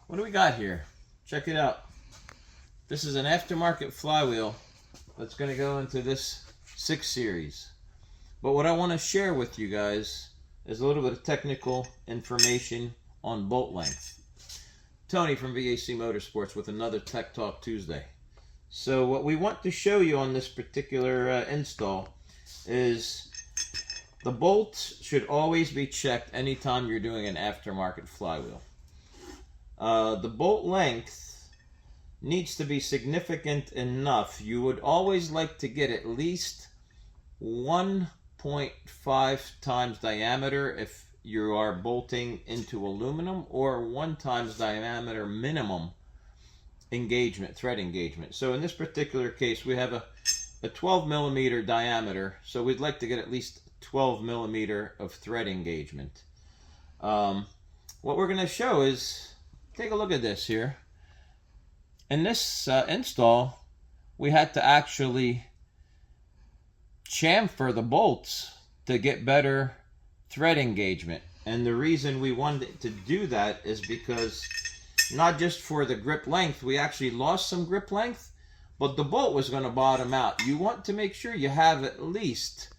What do we got here? Check it out. This is an aftermarket flywheel that's going to go into this 6 Series. But what I want to share with you guys is a little bit of technical information on bolt length. Tony from VAC Motorsports with another Tech Talk Tuesday. So what we want to show you on this particular install is the bolts should always be checked anytime you're doing an aftermarket flywheel. The bolt length needs to be significant enough. You would always like to get at least 1.5 times diameter if you are bolting into aluminum, or 1 times diameter minimum engagement, thread engagement. So in this particular case, we have a 12 millimeter diameter, so we'd like to get at least 12 millimeter of thread engagement. What we're going to show is, take a look at this here. In this install, we had to actually chamfer the bolts to get better thread engagement. And the reason we wanted to do that is because not just for the grip length, we actually lost some grip length, but the bolt was going to bottom out. You want to make sure you have at least,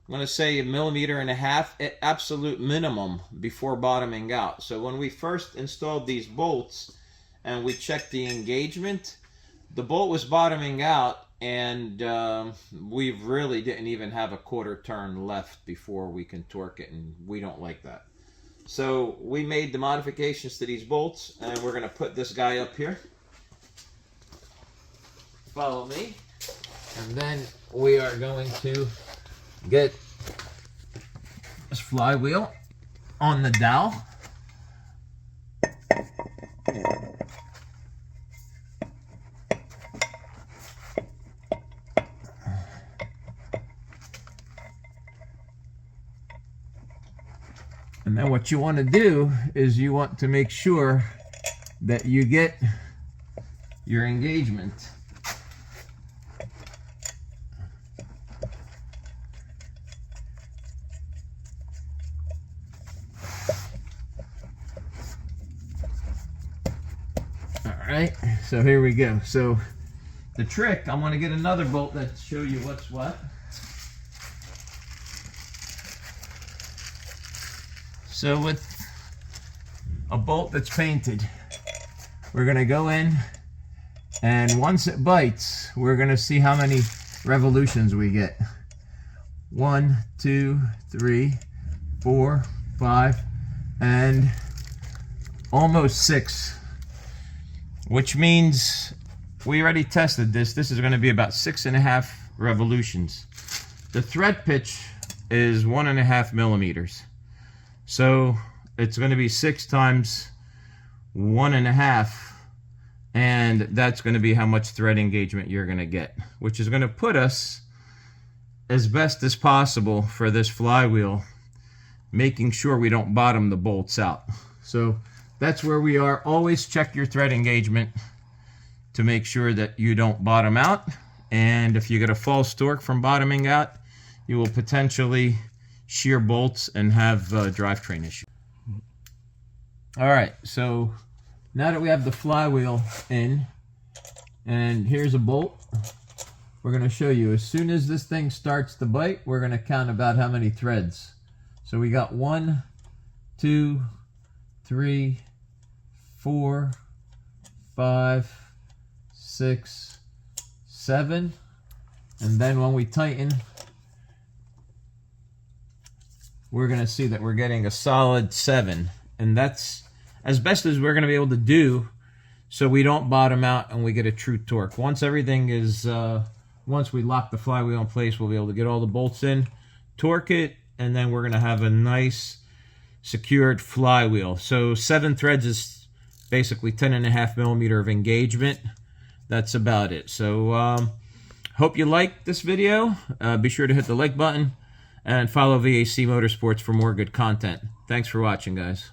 I'm going to say, 1.5 millimeters at absolute minimum before bottoming out. So when we first installed these bolts and we checked the engagement, the bolt was bottoming out, and we really didn't even have a quarter turn left before we can torque it, and we don't like that. So we made the modifications to these bolts, and we're going to put this guy up here. Follow me. And then we are going to get this flywheel on the dowel. And then what you want to do is you want to make sure that you get your engagement. Alright, so here we go. So the trick, I'm going to get another bolt that show you what's what. So with a bolt that's painted, we're going to go in, and once it bites, we're going to see how many revolutions we get. 1, 2, 3, 4, 5, and almost 6. Which means we already tested this. This is going to be about 6.5 revolutions. The thread pitch is 1.5 millimeters. So it's going to be 6 times 1.5, and that's going to be how much thread engagement you're going to get, which is going to put us as best as possible for this flywheel, making sure we don't bottom the bolts out. So that's where we are. Always check your thread engagement to make sure that you don't bottom out, and if you get a false torque from bottoming out, you will potentially shear bolts and have drivetrain issues. All right, so now that we have the flywheel in, and here's a bolt, we're going to show you as soon as this thing starts to bite, we're going to count about how many threads. So we got 1, 2, 3, 4, 5, 6, 7, and then when we tighten, we're going to see that we're getting a solid 7, and that's as best as we're going to be able to do, so we don't bottom out and we get a true torque. Once everything is, once we lock the flywheel in place, we'll be able to get all the bolts in, torque it, and then we're going to have a nice secured flywheel. So 7 threads is basically 10.5 millimeter of engagement. That's about it. So hope you liked this video. Be sure to hit the like button and follow VAC Motorsports for more good content. Thanks for watching, guys.